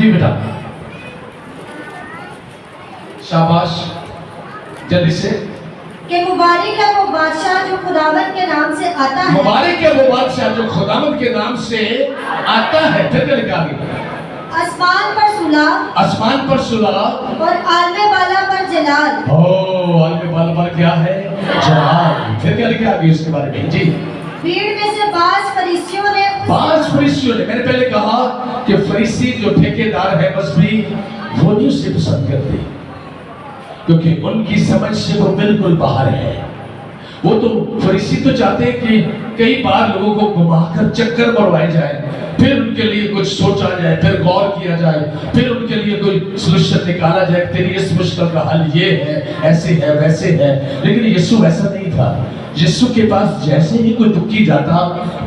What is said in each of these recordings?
جی بیٹا شاباش جلدی سے کہ مبارک ہے وہ بادشاہ جو خداوند کے نام سے آتا ہے. مبارک ہے وہ بادشاہ جو خداوند کے نام سے آتا ہے. پھر کیا لکھا گیا؟ آسمان پر صلح آسمان پر صلح اور عالم بالا پر جلال. عالم بالا پر کیا ہے؟ جلال. پھر کیا لکھا گیا اس کے بارے میں؟ جی بھیڑ میں سے بعض فریسیوں نے میں نے پہلے کہا کہ فریسی جو ٹھیکیدار ہے بس بھی وہ نہیں اسے پسند کرتے کیونکہ ان کی سمجھ سے وہ بالکل باہر ہے. وہ تو فریسی تو چاہتے ہیں کہ کئی بار لوگوں کو گھما کر چکر مروائے جائے, پھر ان کے لیے کچھ سوچا جائے, پھر غور کیا جائے, پھر ان کے لیے کوئی سلوشن نکالا جائے, تیری اس مشکل کا حل یہ ہے, ایسے ہے ویسے ہے. لیکن یسوع ایسا نہیں تھا. یسوع کے پاس جیسے ہی کوئی دکھی جاتا,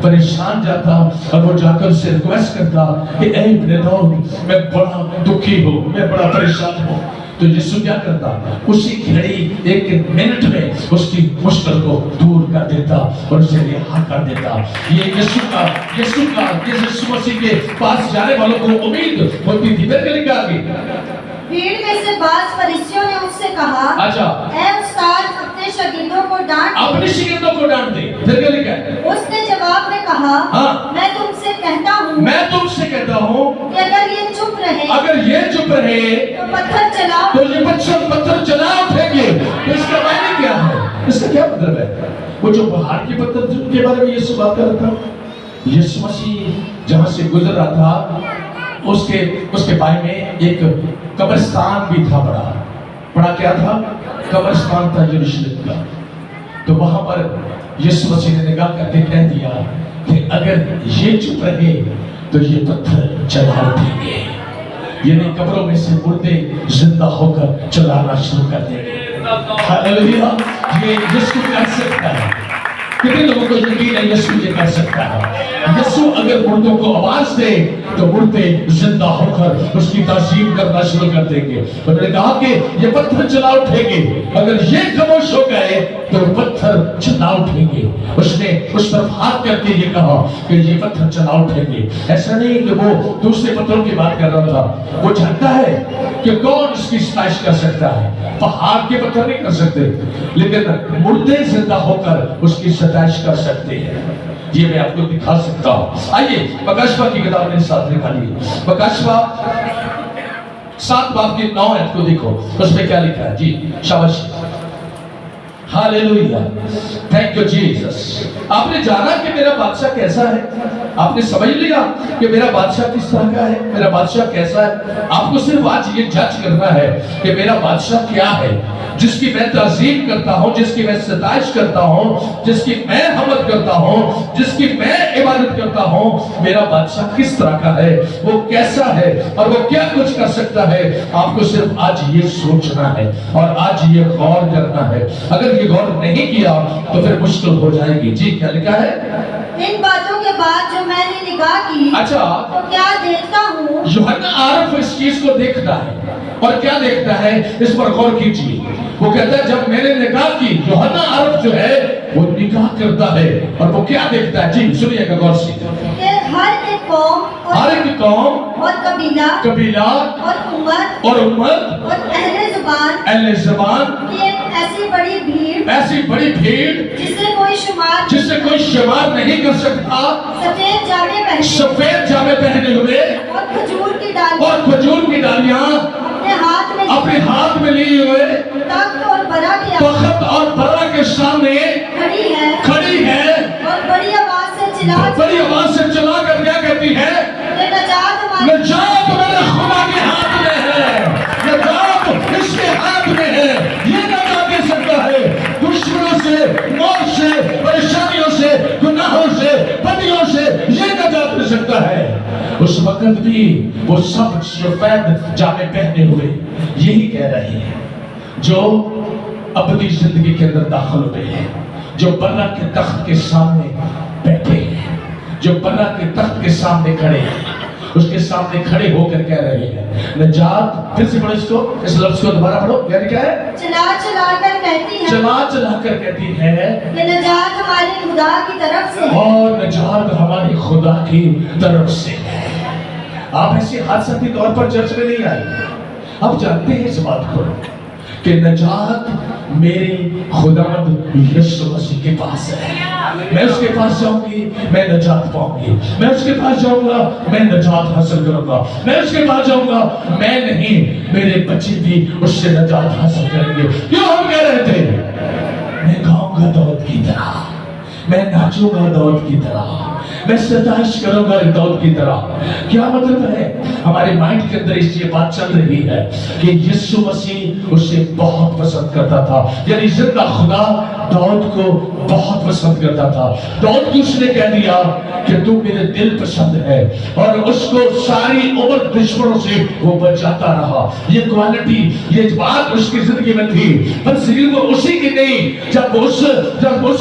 پریشان جاتا, اور وہ جا کر اسے ریکویسٹ کرتا کہ اے ابن داؤد میں بڑا دکھی ہوں, میں بڑا پریشان ہوں, تو یسوع کیا کرتا؟ اسی گھڑی ایک منٹ میں اس کی مشکل کو دور کر دیتا اور اسے رہا کر دیتا. یہ یسوع مسیح کے پاس جانے والوں کو امید ہوتی تھی. پھر کیا لکھا آگے؟ بھیڑ میں سے بعض فریسیوں نے اس سے کہا اچھا اے استاد اپنے شاگردوں کو ڈانٹ دے. اپنے شاگردوں کو ڈانٹ دے. پھر کیا لکھا ہے؟ اس نے جواب میں کہا میں تم سے کہتا ہوں کہ اگر یہ چپ رہے تو پتھر چلا اٹھیں گے. تو اس کا معنی کیا ہے؟ اس کا کیا مطلب ہے؟ وہ جو پہاڑ کے پتھر کے بارے میں یسوع بات کر رہا تھا, یسوع مسیح جہاں سے گزر رہا تھا اس کے بائیں میں ایک قبرستان بھی تھا. بڑا کیا تھا؟ قبرستان تھا یروشلم کا. تو وہاں پر یسوع مسیح نے نگاہ کر کے کہہ دیا کہ اگر یہ چپ رہے تو یہ پتھر چلا اٹھیں گے, یعنی قبروں میں سے مردے زندہ ہو کر چلانا شروع کر دیں گے. ہاللیلویا. یہ یسوع کر سکتا ہے. کتنے لوگوں کو یقین ہے یسوع یہ کر سکتا ہے؟ یسوع اگر مردوں کو آواز دے تو مردے زندہ ہو کر اس کی تعظیم کرنا شروع کر دیں گے. تو میں نے کہا کہ یہ پتھر چلا اٹھیں گے. اگر یہ خاموش ہو گئے تو پتھر چلا اٹھیں گے. اس نے اس پر ہاتھ کر کے یہ کہا کہ یہ پتھر چلا اٹھیں گے. ایسا نہیں کہ وہ دوسرے پتھروں کی بات کر رہا تھا. وہ جانتا ہے کہ کون اس کی ستائش کر سکتا ہے. پہاڑ کے پتھر نہیں کر سکتے, لیکن مردے زندہ ہو کر اس کی ستائش کر سکتے ہیں. یہ میں آپ کو دکھا سکتا ہوں. آئیے مکاشفہ کی کتاب میرے ساتھ نکالیے. مکاشفہ 7 باب کی 9 آیت کو دیکھو, اس میں کیا لکھا ہے. جی شاباش. ہاللیلویا. Thank you Jesus. آپ نے جانا کہ میرا بادشاہ کیسا ہے. آپ نے سمجھ لیا کہ میرا بادشاہ کس طرح کا ہے, میرا بادشاہ کیسا ہے. آپ کو صرف آج یہ جج کرنا ہے کہ میرا بادشاہ کیا ہے, جس کی میں تعظیم کرتا ہوں, جس کی میں ستائش کرتا ہوں, جس کی میں حمد کرتا ہوں, جس کی میں عبادت کرتا ہوں. میرا بادشاہ کس طرح کا ہے, وہ کیسا ہے, اور وہ کیا کچھ کر سکتا ہے. آپ کو صرف آج یہ سوچنا ہے اور آج یہ غور کرنا ہے. اگر یہ غور نہیں کیا تو پھر مشکل ہو جائے گی. جی کیا لکھا ہے؟ ان باتوں کے بعد جو میں نے نگاہ کی اچھا تو کیا دیکھتا ہوں. یوحنا عارف اس چیز کو دیکھتا ہے, اور کیا دیکھتا ہے اس پر غور کیجیے. وہ کہتا ہے جب میں نے نگاہ کی, یوحنا عارف جو ہے وہ نگاہ کرتا ہے, اور وہ کیا دیکھتا ہے. جی سنیے گا غور سے. کہ ہر ایک قوم اور قبیلہ اور امت اور اہل زبان کی ایک ایسی بڑی بھیڑ جسے کوئی شمار نہیں کر سکتا, سفید جامے پہنے ہوئے اور کھجور کی ڈالیاں اپنے ہاتھ میں لیے ہوئے تخت اور برا کے سامنے کھڑی ہے, اور بڑی آواز سے چلا کر کیا کہتی ہے, نجات میرے خدا کے ہاتھ میں ہے, نجات اس کے ہاتھ میں ہے. یہ نجات دے سکتا ہے دشمنوں سے, موت سے, پریشانیوں سے, گناہوں سے, بدیوں سے. یہ نجات دے سکتا ہے. اس وقت بھی وہ سب سفید جامے پہنے ہوئے یہی کہہ رہے ہیں, جو ابدی زندگی کے اندر داخل ہوئے ہیں, جو بنا کے تخت کے سامنے بیٹھے ہیں, جو بنا کے تخت کے سامنے کھڑے ہیں, اس کے سامنے کھڑے ہو کر کہہ رہے ہیں نجات. پھر سے پڑھو اس کو, اس لفظ کو دوبارہ پڑھو. کیا ہے؟ چلا کر کہتی ہے کہ نجات ہمارے خدا کی طرف سے ہے, اور نجات ہماری خدا کی طرف سے ہے. آپ ایسے حادثاتی طور پر چرچ میں نہیں آئے. آپ جانتے ہیں اس بات کو کہ نجات میری خداوند یسوع مسیح کے پاس ہے. میں اس کے پاس جاؤں گی میں نجات پاؤں گی. میں اس کے پاس جاؤں گا میں نجات حاصل کروں گا. میں اس کے پاس جاؤں گا میں نہیں میرے بچے بھی اس سے نجات حاصل کریں گے. کیوں ہم کہہ رہے تھے میں گاؤں گا داؤد کی طرح, میں ناچوں گا داؤد کی طرح, میں ستائش کروں گا داؤد کی طرح. کیا مطلب ہے؟ ہمارے مائنڈ کے اندر اس یہ بات چل رہی ہے کہ یسوع مسیح اسے بہت پسند کرتا تھا. یعنی زندہ خدا داؤد کو بہت پسند کرتا تھا. داؤد کو اس نے کہہ دیا کہ تو میرے دل پسند ہے, اور اس کو ساری عمر دشمنوں سے وہ بچاتا رہا. یہ کوالٹی, یہ بات اس کی زندگی میں تھی. پر صرف وہ اسی کی نہیں, جب اس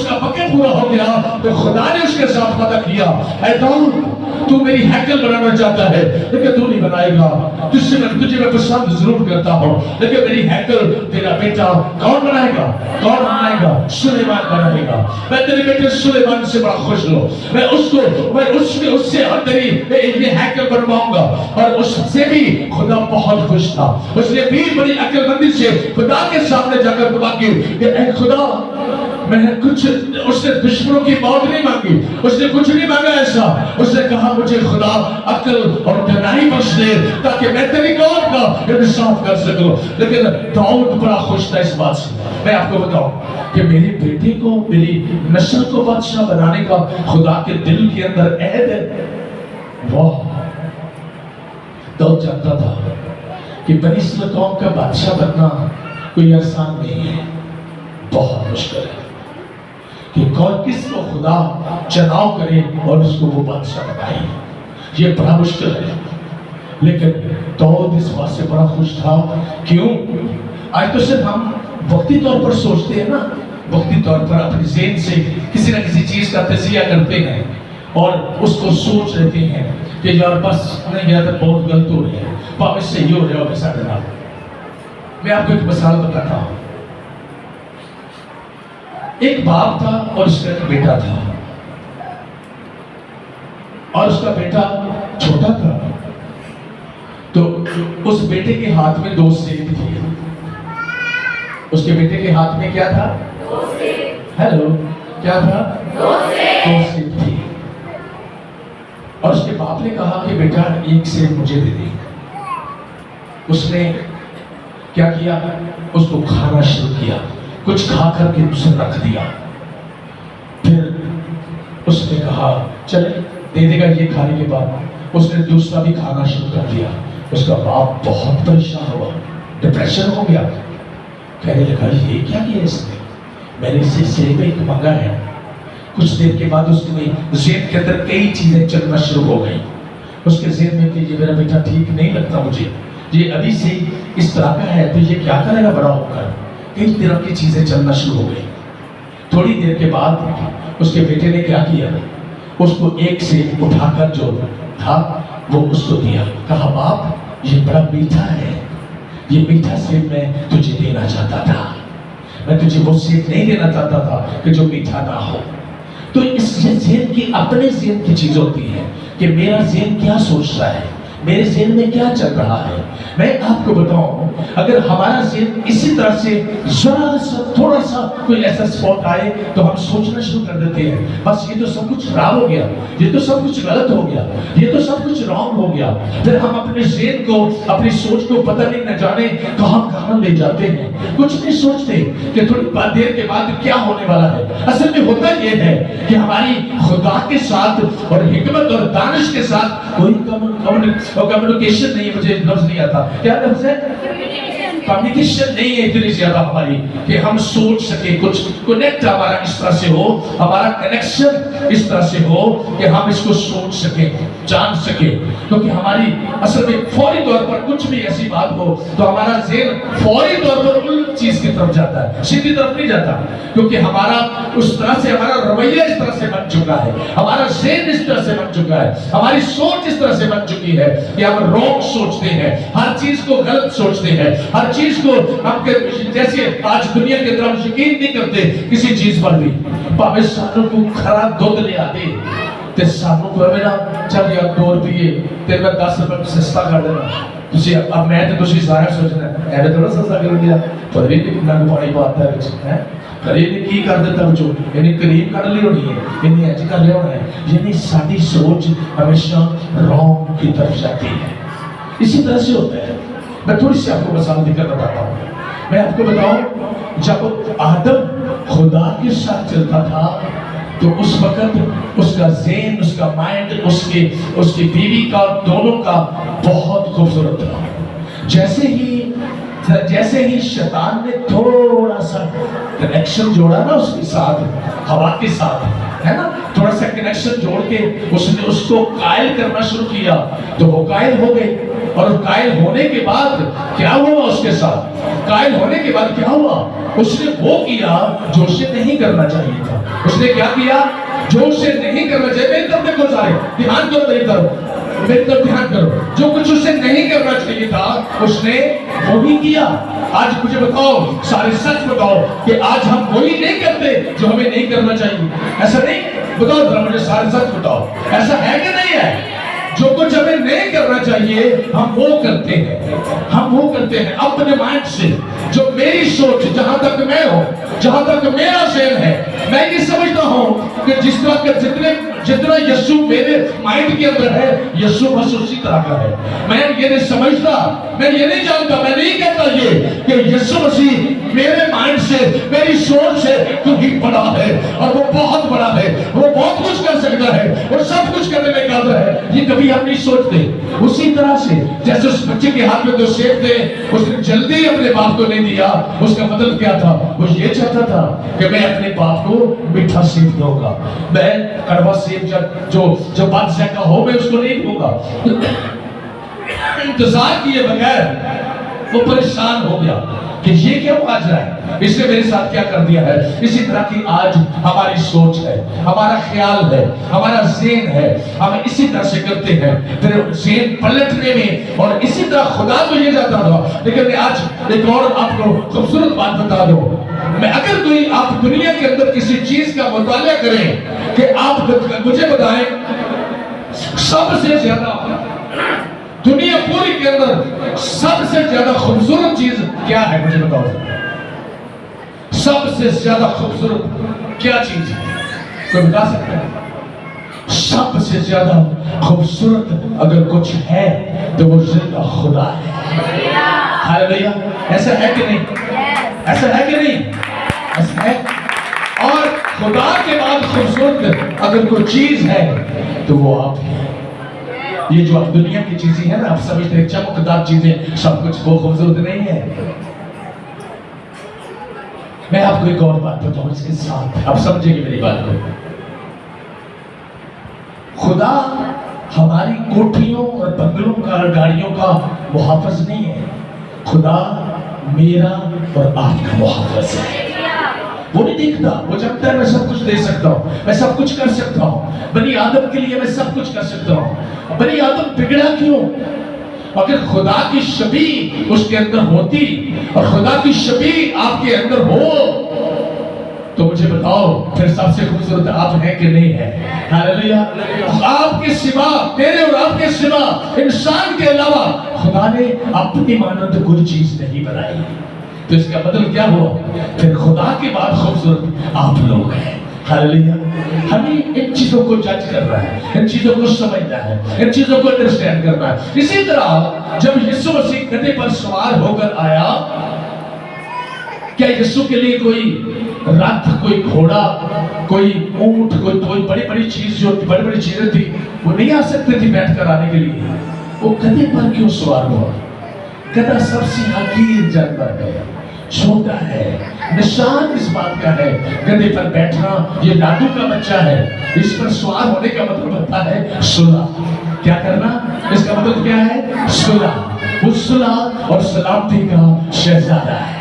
کا وقت پورا ہو گیا تو خدا نے اس کے ساتھ وعدہ کیا, اے داؤد تو میری ہیکل بنانا چاہتا ہے لیکن تو نہیں بنائے گا. تجھے میں پسند ضرور کرتا ہوں لیکن میری ہیکل تیرا بیٹا کون بنائے گا؟ کون بنائے گا؟ سلیمان بنائے گا. میں تیرے بیٹے سلیمان سے بڑا خوش ہوں. میں اس سے اور تیری یہ ہیکل بنواؤں گا. اور اس سے بھی خدا بہت خوش تھا. اس نے بھی بڑی عقل مندی سے خدا کے سامنے جا کر دعا کی کہ اے خدا میں کچھ, اس نے دشمنوں کی موت نہیں مانگی, اس نے کچھ نہیں مانگا ایسا. اس نے کہا مجھے خدا عقل اور دانائی بخش دے تاکہ میں تیری قوم کا انصاف کر سکوں. لیکن داؤد بڑا خوش تھا اس بات سے. میں آپ کو بتاؤں کہ میری بیٹی کو, میری نسل کو بادشاہ بنانے کا خدا کے دل کے اندر عہد ہے. واہ, داؤد جانتا تھا کہ بنی اسرائیل قوم کا بادشاہ بننا کوئی آسان نہیں ہے, بہت مشکل ہے کہ کون کس کو خدا چناؤ کرے اور اس کو وہ بادشاہ بنائے. یہ بڑا مشکل ہے. لیکن داؤد اس بات سے بڑا خوش تھا. کیوں؟ آج تو صرف ہم وقتی طور پر سوچتے ہیں نا, وقتی طور پر اپنے ذہن سے کسی نہ کسی چیز کا تجزیہ کرتے ہیں اور اس کو سوچ لیتے ہیں کہ یار بس نہیں گیا تو بہت غلط ہو رہی ہے, واپس سے یہ ہو رہا ہے ویسا کرنا. میں آپ کو ایک مثال بتاتا ہوں. ایک باپ تھا اور اس کا ایک بیٹا تھا, اور اس کا بیٹا چھوٹا تھا. تو اس بیٹے کے ہاتھ میں 2 سیب تھے. اس کے بیٹے کے ہاتھ میں کیا تھا؟ 2 سیب. ہیلو, کیا تھا؟ 2 سیب تھی. اور اس کے باپ نے کہا کہ بیٹا 1 سیب مجھے دے دے. اس نے کیا کیا؟ اس کو کھانا شروع کیا, کچھ کھا کر کے اسے رکھ دیا. پھر اس نے کہا چلے دے دے گا. یہ کھانے کے بعد اس نے دوسرا بھی کھانا شروع کر دیا. اس کا باپ بہت پریشان ہوا, ڈپریشن ہو گیا. کہنے لگا یہ کیا کیا اس نے, میں نے اسے سیب ایک مانگا ہے. کچھ دیر کے بعد اس میں ذہن کے اندر کئی چیزیں چلنا شروع ہو گئی. اس کے ذہن میں کہ یہ میرا بیٹا ٹھیک نہیں لگتا مجھے, یہ ابھی سے اس طرح کا ہے تو یہ کیا کرے گا بڑا ہو کر. کئی طرح کی چیزیں چلنا شروع ہو گئی. تھوڑی دیر کے بعد اس کے بیٹے نے کیا کیا, اس کو 1 سیب اٹھا کر جو تھا وہ اس کو دیا. کہا باپ یہ بڑا میٹھا ہے, یہ میٹھا سیب میں تجھے دینا چاہتا تھا. میں تجھے وہ سیب نہیں دینا چاہتا تھا کہ جو میٹھا نہ ہو. تو اس ذہن کی اپنے ذہن کی چیز ہوتی ہے کہ میرا ذہن کیا سوچ رہا ہے, میرے ذہن میں کیا چل رہا ہے. میں آپ کو بتاؤں اگر ہمارا ذہن اسی طرح سے ذرا سا تھوڑا سا کوئی ایسا سپاٹ آئے تو ہم سوچنا شروع کر دیتے ہیں بس یہ تو سب کچھ خراب ہو گیا, یہ تو سب کچھ غلط ہو گیا, یہ تو سب کچھ رانگ ہو گیا. پھر ہم اپنے ذہن کو, اپنی سوچ کو پتہ نہیں نہ جانے کہاں لے جاتے ہیں. کچھ نہیں سوچتے کہ تھوڑی دیر کے بعد کیا ہونے والا ہے. اصل میں ہوتا یہ ہے کہ ہماری خدا کے ساتھ اور حکمت اور دانش کے ساتھ کوئی کمیونیکیشن نہیں. مجھے لفظ نہیں آتا, کیا لفظ ہے؟ کمیونیکیشن نہیں ہے اتنی زیادہ ہماری کہ ہم سوچ سکیں, کچھ کنیکٹ ہمارا اس طرح سے ہو, ہمارا کنیکشن اس طرح سے ہو کہ ہم اس کو سوچ سکیں, جان سکیں. کیونکہ ہماری اصل میں فوری طور پر کچھ بھی ایسی بات ہو تو ہمارا ذہن فوری طور پر ان چیز کی طرف جاتا ہے, سیدھی طرف نہیں جاتا. کیونکہ ہمارا اس طرح سے, ہمارا رویہ اس طرح سے بن چکا ہے, ہمارا ذہن اس طرح سے بن چکا ہے, ہماری سوچ اس طرح سے بن چکی ہے کہ ہم رونگ سوچتے ہیں, ہر چیز کو غلط سوچتے ہیں, ہر چیز کو ہم جیسے آج دنیا کے اندر ہم یقین نہیں کرتے کسی چیز پر بھی. پاکستانوں کو خراب دودھ لے آتے تے سانوں کو میرا چل یار 2 روپے تے میں 10 روپے سستا کر دینا تسی اب میں تے تسی ظاہر سوچنا ایویں تھوڑا سستا کر دیا پر بھی کتنا پانی پاتا ہے وچ ہے کرے نے کی کر دیتا بچوں یعنی کریم کر لی ہونی ہے یعنی ایج کر لیا ہونا ہے یعنی ساری سوچ ہمیشہ رونگ کی طرف جاتی ہے اسی طرح سے ہوتا ہے میں تھوڑی سی آپ کو مثال دے کر بتاتا ہوں میں آپ کو بتاؤں جب آدم خدا کے ساتھ چلتا تھا تو اس وقت اس کا ذہن اس کا مائنڈ اس کی بیوی کا دونوں کا بہت خوبصورت تھا جیسے ہی شیطان نے تھوڑا سا کنیکشن جوڑا نا اس کے ساتھ ہوا کے ساتھ ہے نا تھوڑا سا کنیکشن جوڑ کے اس نے اس کو قائل کرنا شروع کیا تو وہ قائل ہو گئے اور قائل ہونے کے بعد کیا ہوا اس کے ساتھ قائل ہونے کے بعد کیا ہوا اس نے وہ کیا جو اسے نہیں کرنا چاہیے تھا اس نے کیا کیا جو اسے نہیں کرنا چاہیے میری طرف دیکھو سارے دھیان کرو میری طرف دھیان کرو جو کچھ اسے نہیں کرنا چاہیے تھا اس نے وہی کیا آج مجھے بتاؤ سارے سچ بتاؤ کہ آج ہم وہی نہیں کرتے جو ہمیں نہیں کرنا چاہیے ایسا نہیں بتاؤ ذرا مجھے سارے سچ بتاؤ ایسا ہے کہ نہیں ہے جو کچھ ہمیں نہیں کرنا چاہیے ہم وہ کرتے ہیں اپنے مائنڈ سے جو میری سوچ جہاں تک میں ہوں جہاں تک میرا ذہن ہے میں یہ سمجھتا ہوں کہ جس طرح کے جتنا یسوع میرے مائنڈ کے اندر ہے یسوع بس اسی طرح کا ہے میں یہ نہیں سمجھتا میں یہ نہیں جانتا میں نہیں کہتا یہ کہ یسوع مسیح میرے مائنڈ سے میری سوچ سے کہیں بڑا ہے اور وہ بہت بڑا ہے وہ بہت کچھ کر سکتا ہے وہ سب کچھ کرنے میں قادر ہے یہ کبھی ہم نہیں سوچتے اسی طرح سے جیسے اس بچے کے ہاتھ میں 2 سیب تھے اس نے جلدی اپنے باپ کو نہیں دیا اس کا مطلب کیا تھا وہ یہ چاہتا تھا کہ میں اپنے باپ کو میٹھا سیب دوں گا میں کڑوا سیب جو بادشاہ کا ہو میں اس کو نہیں دوں گا انتظار کیے بغیر وہ پریشان ہو گیا کہ یہ کیا آج رہا ہے اس نے میرے ساتھ کیا کر دیا ہے اسی طرح کی آج ہماری سوچ ہے ہمارا خیال ہے ہمارا ذہن ہے ہم اسی طرح سے کرتے ہیں پھر ذہن پلٹنے میں اور اسی طرح خدا تو یہ جاتا تھا لیکن میں آج ایک اور آپ کو خوبصورت بات بتا دوں میں اگر کوئی آپ دنیا کے اندر کسی چیز کا مطالعہ کریں کہ آپ مجھے بتائیں سب سے زیادہ دنیا پوری کے اندر سب سے زیادہ خوبصورت چیز کیا ہے مجھے بتاؤ سب سے زیادہ خوبصورت کیا چیز ہے کوئی بتا سکتا ہے سب سے زیادہ خوبصورت اگر کچھ ہے تو وہ زندہ خدا ہے ہاللیلویا ایسا ہے کہ نہیں ایسا ہے کہ نہیں ایسا ہے اور خدا کے بعد خوبصورت اگر کوئی چیز ہے تو وہ آپ ہیں یہ جو اب دنیا کی چیزیں ہیں نا آپ سمجھتے ہیں چمکدار چیزیں سب کچھ وہ خوبصورت نہیں ہے میں آپ کو ایک اور بات بتاؤں اس کے ساتھ آپ سمجھیں گے میری بات کو خدا ہماری کوٹھیوں اور بنگلوں کا اور گاڑیوں کا محافظ نہیں ہے خدا میرا اور آپ کا محافظ ہے وہ نہیں دیکھتا وہ جانتا ہے میں سب کچھ دے سکتا ہوں میں سب کچھ کر سکتا ہوں بنی آدم کے لیے میں سب کچھ کر سکتا ہوں بنی آدم بگڑا کیوں اگر خدا کی شبیہ اس کے اندر ہوتی اور خدا کی شبیہ آپ کے اندر ہو تو مجھے بتاؤ پھر سب سے خوبصورت آپ ہیں کہ نہیں ہے ہاللیلویا آپ کے سوا میرے اور آپ کے سوا انسان کے علاوہ خدا نے اپنی مانند کوئی چیز نہیں بنائی تو اس کا مطلب کیا ہوا پھر خدا کے بعد خوبصورت آپ لوگ ہیں ہاللیلویا ہمیں ان چیزوں کو جج کرنا ہے ان چیزوں کو سمجھنا ہے ان چیزوں کو انڈرسٹینڈ کرنا ہے اسی طرح جب یسوع مسیح گدھے پر سوار ہو کر آیا کیا یسوع کے لیے کوئی رتھ کوئی گھوڑا کوئی اونٹ کوئی بڑی بڑی چیز جو بڑی بڑی چیزیں تھی وہ نہیں آ سکتے تھی بیٹھ کر آنے کے لیے وہ گدھے پر کیوں سوار ہوا گدھا سب سے حقیر جانور ہے چھوٹا ہے نشان اس بات کا ہے گدھے پر بیٹھنا یہ لادو کا بچہ ہے اس پر سوار ہونے کا مطلب ہوتا ہے صلح کیا کرنا اس کا مطلب کیا ہے صلح وہ صلح اور سلامتی کا شہزادہ ہے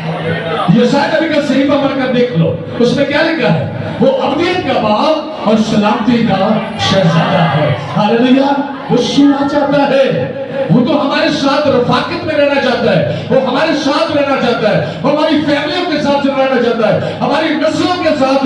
یسایا نبی کا صحیفہ پڑھ کر دیکھ لو اس میں کیا لکھا ہے وہ ابدیت کا باپ اور سلامتی کا شہزادہ ہے ہاللیلویا وہ صلح چاہتا ہے وہ تو ہمارے ساتھ رفاقت میں رہنا چاہتا ہے وہ ہمارے ساتھ رہنا چاہتا ہے وہ ہماری فیملیوں کے ساتھ رہنا چاہتا ہے ہماری نسلوں کے ساتھ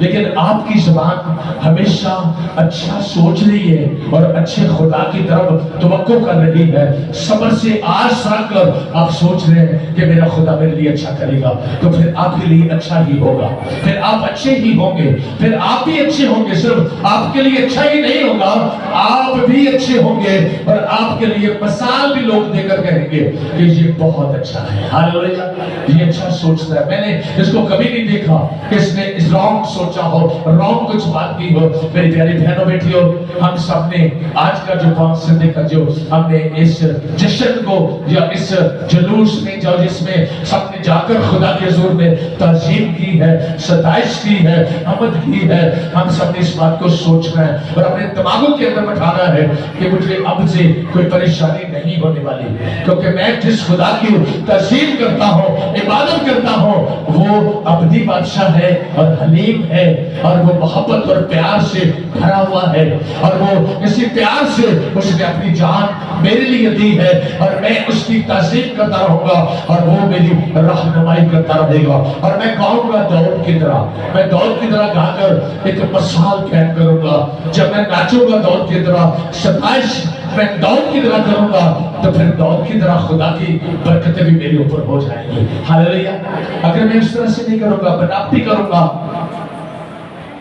لیکن آپ کی زبان ہمیشہ اچھا سوچ رہی ہے اور اچھے خدا کی طرف توقع کر رہی ہے، صبر سے آس رکھ کر آپ سوچ رہے ہیں کہ میرا خدا میرے لیے اچھا کرے گا، تو پھر آپ کے لیے اچھا ہی ہوگا، پھر آپ اچھے ہی ہوں گے، پھر آپ بھی اچھے ہوں گے۔ صرف آپ کے لیے اچھا ہی نہیں ہوگا، آپ بھی اچھے ہوں گے اور آپ کے لیے مثال بھی لوگ دے کر کہیں گے کہ یہ بہت اچھا ہے، ہاللیلویا، یہ اچھا سوچتا ہے۔ میں نے اس کو کبھی نہیں دیکھا کہ اس نے رانگ سوچا ہو، رانگ کچھ بات کی ہو۔ میری پیاری بہنوں بیٹیوں، ہم سب نے آج کا جو پانچ سندے کا جو ہم نے اس جشن کو یا اس جلوس میں جو جس میں سب نے جا کر خدا کے حضور میں تعظیم کی ہے، ستائش کی ہے، حمد کی ہے، ہم سب نے اس بات کو سوچنا ہے اور اپنے دماغوں کے اندر بٹھانا ہے کہ مجھے اب سے کوئی پریشانی نہیں ہونے والی، کیونکہ میں جس خدا کی تعظیم کرتا ہوں، عبادت کرتا ہوں، وہ ابدی بادشاہ ہے اور حلیم ہے اور وہ محبت اور پیار سے بھرا ہوا ہے اور وہ اسی پیار سے اس نے اپنی جان میرے لیے دی ہے اور میں اس کی تعظیم کرتا رہوں گا اور وہ میری رہنمائی کرتا رہے گا۔ اور میں گاؤں گا داؤد کی طرح، میں داؤد کی طرح گا کر ایک مثال قائم کروں گا۔ جب میں ناچوں گا داؤد کی طرح، ستائش میں داؤد کی طرح کروں گا، تو پھر داؤد کی طرح خدا کی برکتیں بھی میرے اوپر ہو جائیں گی، ہاللیلویا۔ اگر میں اس طرح سے نہیں کروں گا، بناوٹی کروں گا،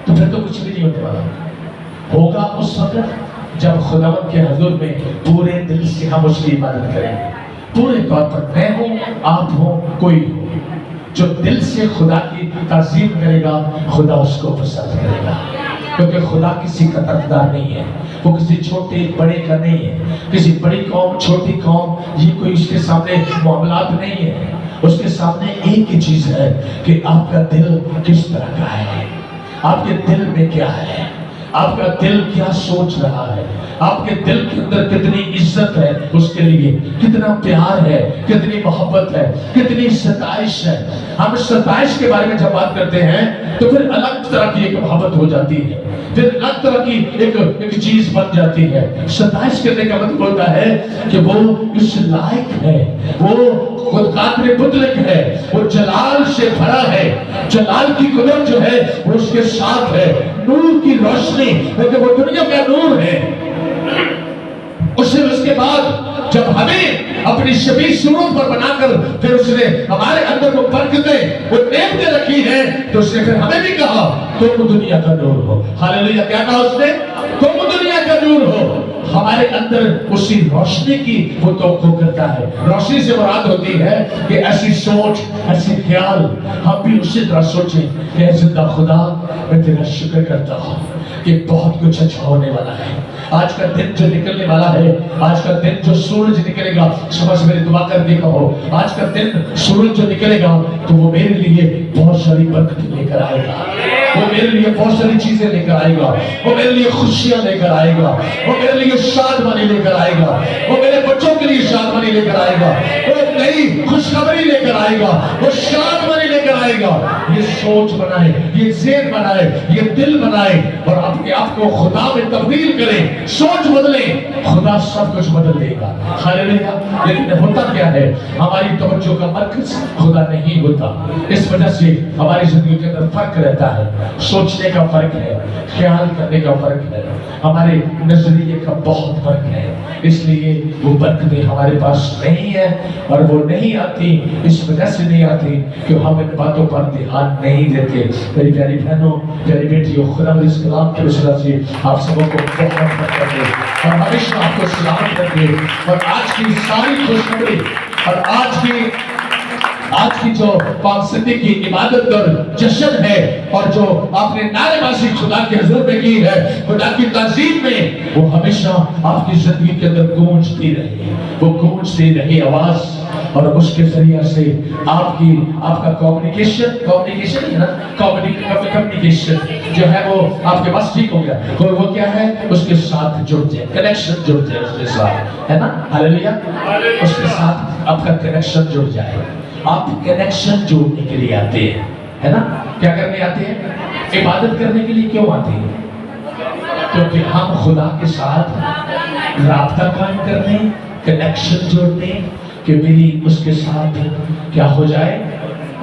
تو پھر تو کچھ بھی نہیں ہونے والا۔ ہوگا اس وقت جب خداوند کے حضور میں پورے دل سے ہم اس کی عبادت کریں گے، پورے طور پر، میں ہوں، آپ ہوں، کوئی ہو، جو دل سے خدا کی تعظیم کرے گا، خدا اس کو پسند کرے گا، کیونکہ خدا کسی کا طرفدار نہیں ہے، وہ کسی چھوٹے بڑے کا نہیں ہے، کسی بڑی قوم چھوٹی قوم یہ کوئی اس کے سامنے معاملات نہیں ہے۔ اس کے سامنے ایک ہی چیز ہے کہ آپ کا دل کس طرح کا ہے، آپ کے دل میں کیا ہے، آپ کا دل کیا سوچ رہا ہے، آپ کے دل کے اندر کتنی عزت ہے اس کے لیے، کتنا پیار ہے، کتنی محبت ہے، کتنی ستائش ہے۔ ہم ستائش کے بارے میں جب بات کرتے ہیں تو پھر الگ طرح کی ایک محبت ہو جاتی ہے، پھر الگ طرح کی ایک چیز بن جاتی ہے۔ ستائش کرنے کا مطلب ہوتا ہے کہ وہ اس لائق ہے، وہ خود قادر مطلق ہے، وہ جلال سے بھرا ہے، جلال کی قدرت جو ہے وہ اس کے ساتھ ہے، نور کی روشنی، کیونکہ وہ دنیا کا نور ہے۔ اس کے بعد جب ہمیں اپنی شبیہ صورت پر بنا کر پھر اس نے ہمارے اندر وہ برکتیں، وہ نعمتیں رکھی ہیں، تو اس نے پھر ہمیں بھی کہا تم دنیا کا نور ہو، ہاللیلویا۔ کیا کہا اس نے؟ تم دنیا کا نور ہو۔ ہمارے اندر اسی روشنی کی وہ توقع کرتا ہے۔ روشنی سے مراد ہوتی ہے کہ ایسی سوچ، ایسی خیال ہم بھی اسی طرح سوچیں کہ اے زندہ خدا، میں تیرا شکر کرتا ہوں کہ بہت کچھ اچھا ہونے والا ہے۔ آج کا دن جو نکلنے والا ہے، آج کا دن جو سورج نکلے گا، صبح سے میری دعا کر کے کہو، آج کا دن سورج جو نکلے گا تو وہ میرے لیے بہت ساری برکتیں لے کر آئے گا، وہ میرے لیے بہت ساری چیزیں لے کر آئے گا، وہ میرے لیے خوشیاں لے کر آئے گا، وہ میرے لیے شادمانی لے کر آئے گا، وہ میرے بچوں کے لیے شادمانی لے کر آئے گا، وہ نئی خوشخبری لے کر آئے گا، وہ شادمانی لے کر آئے گا۔ یہ سوچ بنائے، یہ ذہن بنائے، یہ دل بنائے اور اپنے آپ کو خدا میں تبدیل کریں، سوچ بدلیں، خدا سب کچھ بدل دے گا، ہاللیلویا۔ لیکن ہوتا کیا ہے، ہماری توجہ کا مرکز خدا نہیں ہوتا، اس وجہ سے ہماری زندگی کے اندر فرق رہتا ہے، سوچنے کا فرق ہے، خیال کرنے کا فرق ہے، ہمارے نظریے کا بہت فرق ہے، اس لیے وہ برکتیں ہمارے پاس نہیں ہے اور وہ نہیں آتی، اس وجہ سے نہیں آتی کہ ہم ان باتوں پر دھیان نہیں دیتے۔ میری پیاری بہنوں، پیاری بیٹیوں، خدا اس کلام کے وسیلہ سے آپ سبوں کو بہت برکت دے اور ہمیشہ آپ کو سلامت رکھے اور آج کی ساری خوشخبری اور آج کی جو پاکستانی کی عبادت اور جشن ہے اور جو آپ نے نعرے بازی خدا کے حضور میں کی ہے، خدا کی تعظیم میں، وہ ہمیشہ آپ کی زندگی کے اندر گونجتی رہے، وہ گونجتی رہی آواز، اور اس کے ذریعے سے آپ کا کمیونیکیشن ہے نا، کمیونیکیشن جو ہے وہ آپ کے پاس ٹھیک ہو گیا، اور وہ کیا ہے، اس کے ساتھ جڑ جائے، کنیکشن جڑ جائے اس کے ساتھ، ہے نا، ہاللیلویا۔ اس کے ساتھ آپ کا کنیکشن جڑ جائے۔ آپ کنیکشن جوڑنے کے لیے آتے ہیں، ہے نا، کیا کرنے آتے ہیں؟ عبادت کرنے کے لیے کیوں آتے ہیں؟ کیونکہ ہم خدا کے ساتھ رابطہ قائم کرنے، کنیکشن جوڑنے، کہ میری اس کے ساتھ کیا ہو جائے،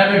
ਐਵੇਂ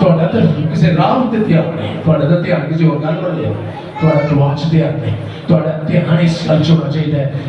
ਤੁਹਾਡਾ ਤਾਂ ਕਿਸੇ ਰਾਹ ਉੱਤੇ ਧਿਆਨ ਨਹੀਂ, ਤੁਹਾਡਾ ਤਾਂ ਧਿਆਨ ਕਿਸੇ ਹੋਰ ਗੱਲ ਵੱਲ ਹੈ, ਤੁਹਾਡਾ ਦੁਆ 'ਚ ਧਿਆਨ ਨਹੀਂ, ਤੁਹਾਡਾ ਧਿਆਨ ਇਸ ਗੱਲ 'ਚ ਹੋਣਾ ਚਾਹੀਦਾ ਹੈ